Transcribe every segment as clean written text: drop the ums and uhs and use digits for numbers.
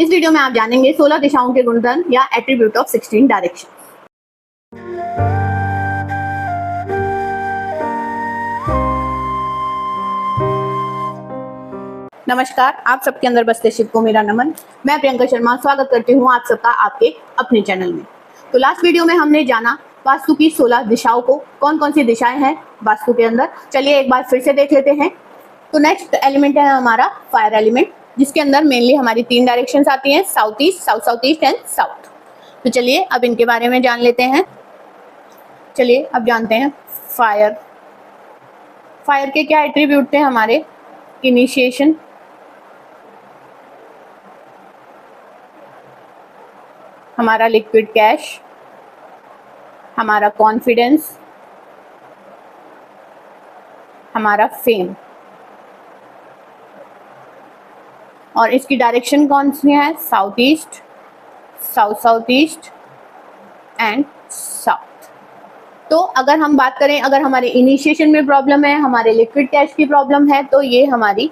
इस वीडियो में आप जानेंगे 16 दिशाओं के गुणधर्म या एट्रीब्यूट ऑफ 16 डायरेक्शन। नमस्कार, आप सबके अंदर बसते शिव को मेरा नमन। मैं प्रियंका शर्मा स्वागत करती हूँ आप सबका आपके अपने चैनल में। तो लास्ट वीडियो में हमने जाना वास्तु की 16 दिशाओं को, कौन कौन सी दिशाएं हैं वास्तु के अंदर। चलिए एक बार फिर से देख लेते हैं। तो नेक्स्ट एलिमेंट है हमारा फायर एलिमेंट, जिसके अंदर मेनली हमारी 3 डायरेक्शंस आती हैं, south east, south south east and south. तो चलिए अब इनके बारे में जान लेते हैं। चलिए अब जानते हैं फायर। फायर के क्या एट्रीब्यूट थे हमारे? इनिशिएशन, हमारा लिक्विड कैश, हमारा कॉन्फिडेंस, हमारा फेम। और इसकी डायरेक्शन कौन सी है? South east, south south east and south. तो अगर हम बात करें, अगर हमारे इनिशिएशन में प्रॉब्लम है, हमारे लिक्विड कैश की प्रॉब्लम है, तो ये हमारी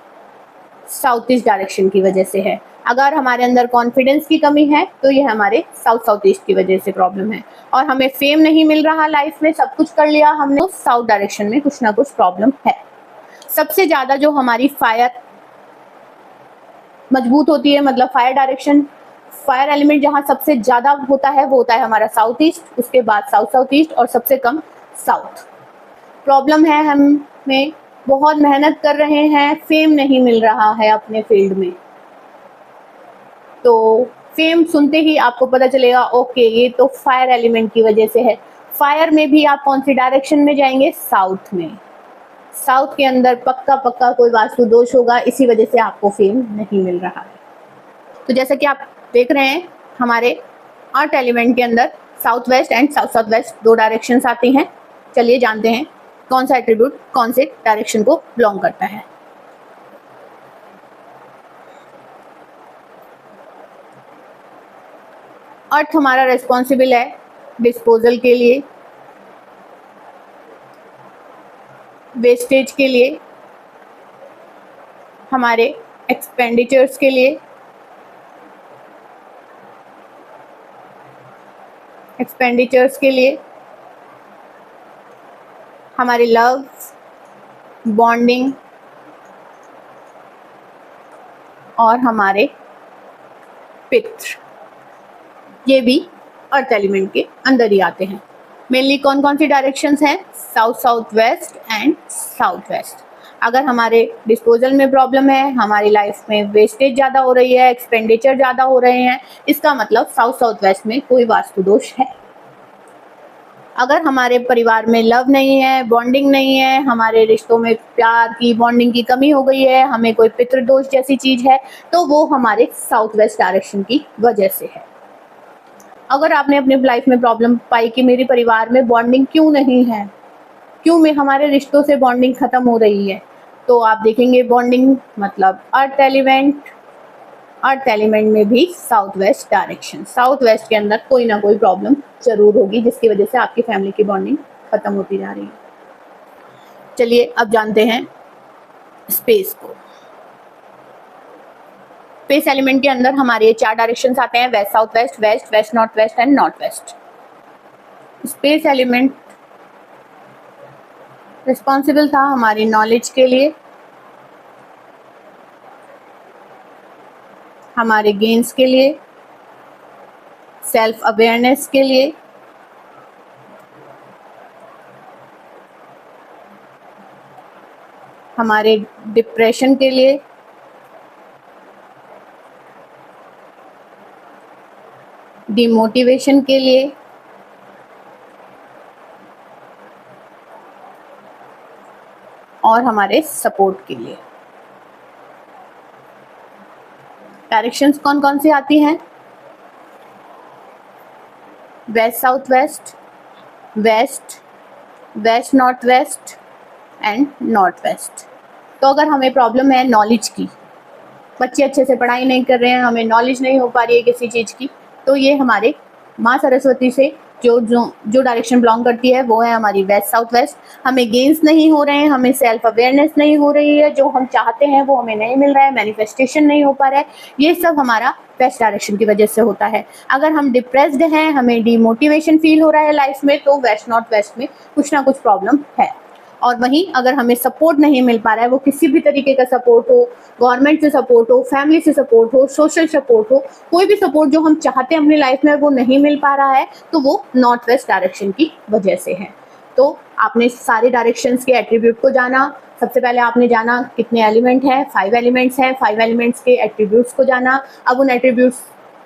साउथ ईस्ट डायरेक्शन की वजह से है। अगर हमारे अंदर कॉन्फिडेंस की कमी है तो ये हमारे साउथ साउथ ईस्ट की वजह से प्रॉब्लम है। और हमें फेम नहीं मिल रहा लाइफ में, सब कुछ कर लिया हमने, तो साउथ डायरेक्शन में कुछ ना कुछ प्रॉब्लम है। सबसे ज्यादा जो हमारी फायर मजबूत होती है, मतलब फायर डायरेक्शन, फायर एलिमेंट जहां सबसे ज्यादा होता है वो होता है हमारा साउथ ईस्ट, उसके बाद साउथ साउथ ईस्ट और सबसे कम साउथ। प्रॉब्लम है, हमें बहुत मेहनत कर रहे हैं, फेम नहीं मिल रहा है अपने फील्ड में। तो फेम सुनते ही आपको पता चलेगा ओके ये तो फायर एलिमेंट की वजह से है। फायर में भी आप कौन सी डायरेक्शन में जाएंगे? साउथ में। साउथ के अंदर पक्का पक्का कोई वास्तु दोष होगा, इसी वजह से आपको फेम नहीं मिल रहा है। तो जैसा कि आप देख रहे हैं, हमारे अर्थ एलिमेंट के अंदर south west and south south west 2 directions आती हैं। चलिए जानते हैं कौन सा एट्रीब्यूट कौन से डायरेक्शन को बिलोंग करता है। अर्थ हमारा रिस्पॉन्सिबल है डिस्पोजल के लिए, वेस्टेज के लिए, हमारे एक्सपेंडिचर्स के लिए, हमारे लव, बॉन्डिंग और हमारे पितृ, ये भी अर्थ एलिमेंट के अंदर ही आते हैं। मेनली कौन कौन सी डायरेक्शंस हैं? South south west and south west. अगर हमारे डिस्पोजल में प्रॉब्लम है, हमारी लाइफ में वेस्टेज ज़्यादा हो रही है, एक्सपेंडिचर ज़्यादा हो रहे हैं, इसका मतलब साउथ साउथ वेस्ट में कोई वास्तु दोष है। अगर हमारे परिवार में लव नहीं है, बॉन्डिंग नहीं है, हमारे रिश्तों में प्यार की बॉन्डिंग की कमी हो गई है, हमें कोई पितृदोष जैसी चीज है, तो वो हमारे साउथ वेस्ट डायरेक्शन की वजह से है। अगर आपने अपनी लाइफ में प्रॉब्लम पाई कि मेरे परिवार में बॉन्डिंग क्यों नहीं है, क्यों में हमारे रिश्तों से बॉन्डिंग खत्म हो रही है, तो आप देखेंगे बॉन्डिंग मतलब अर्थ एलिमेंट में भी south west direction, south west के अंदर कोई ना कोई प्रॉब्लम जरूर होगी जिसकी वजह से आपकी फैमिली की बॉन्डिंग खत्म होती जा रही है। चलिए अब जानते हैं स्पेस को। स्पेस एलिमेंट के अंदर हमारे ये 4 डायरेक्शंस आते हैं, west south west, west west north west and north west. Space element responsible था हमारी नॉलेज के लिए, हमारे गेन्स के लिए, सेल्फ अवेयरनेस के लिए, हमारे डिप्रेशन के लिए, डिमोटिवेशन के लिए, और हमारे सपोर्ट के लिए। डायरेक्शंस कौन कौन सी आती हैं? West south west, west west north west and north west. तो अगर हमें प्रॉब्लम है नॉलेज की, बच्चे अच्छे से पढ़ाई नहीं कर रहे हैं, हमें नॉलेज नहीं हो पा रही है किसी चीज़ की, तो ये हमारे माँ सरस्वती से जो जो जो डायरेक्शन बिलोंग करती है वो है हमारी वेस्ट साउथ वेस्ट। हमें गेन्स नहीं हो रहे हैं, हमें सेल्फ अवेयरनेस नहीं हो रही है, जो हम चाहते हैं वो हमें नहीं मिल रहा है, मैनिफेस्टेशन नहीं हो पा रहा है, ये सब हमारा वेस्ट डायरेक्शन की वजह से होता है। अगर हम डिप्रेस्ड हैं, हमें डीमोटिवेशन फील हो रहा है लाइफ में, तो वेस्ट नॉर्थ वेस्ट में कुछ ना कुछ प्रॉब्लम है। और वहीं अगर हमें सपोर्ट नहीं मिल पा रहा है, वो किसी भी तरीके का सपोर्ट हो, गवर्नमेंट से सपोर्ट हो, फैमिली से सपोर्ट हो, सोशल सपोर्ट हो, कोई भी सपोर्ट जो हम चाहते हैं अपनी लाइफ में वो नहीं मिल पा रहा है, तो वो नॉर्थ वेस्ट डायरेक्शन की वजह से है। तो आपने सारे डायरेक्शंस के एट्रीब्यूट को जाना। सबसे पहले आपने जाना कितने एलिमेंट है, 5 एलिमेंट्स हैं, 5 एलिमेंट्स के एट्रीब्यूट्स को जाना। अब उन एट्रीब्यूट्स,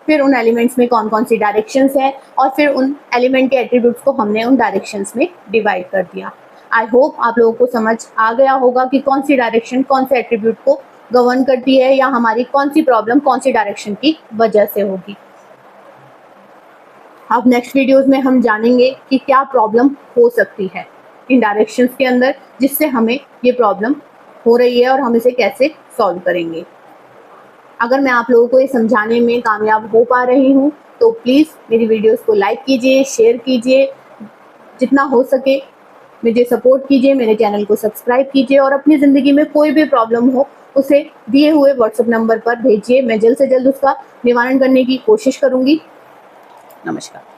फिर उन एलिमेंट्स में कौन कौन सी डायरेक्शंस है, और फिर उन एलिमेंट के एट्रीब्यूट्स को हमने उन डायरेक्शंस में डिवाइड कर दिया। आई होप आप लोगों को समझ आ गया होगा कि कौन सी डायरेक्शन कौन से एट्रीब्यूट को गवर्न करती है, या हमारी कौन सी प्रॉब्लम कौन सी डायरेक्शन की वजह से होगी। अब नेक्स्ट वीडियोस में हम जानेंगे कि क्या प्रॉब्लम हो सकती है इन डायरेक्शंस के अंदर, जिससे हमें ये प्रॉब्लम हो रही है और हम इसे कैसे सॉल्व करेंगे। अगर मैं आप लोगों को ये समझाने में कामयाब हो पा रही हूँ तो प्लीज़ मेरी वीडियोस को लाइक कीजिए, शेयर कीजिए, जितना हो सके मुझे सपोर्ट कीजिए, मेरे चैनल को सब्सक्राइब कीजिए, और अपनी ज़िंदगी में कोई भी प्रॉब्लम हो उसे दिए हुए व्हाट्सएप नंबर पर भेजिए। मैं जल्द से जल्द उसका निवारण करने की कोशिश करूँगी। नमस्कार।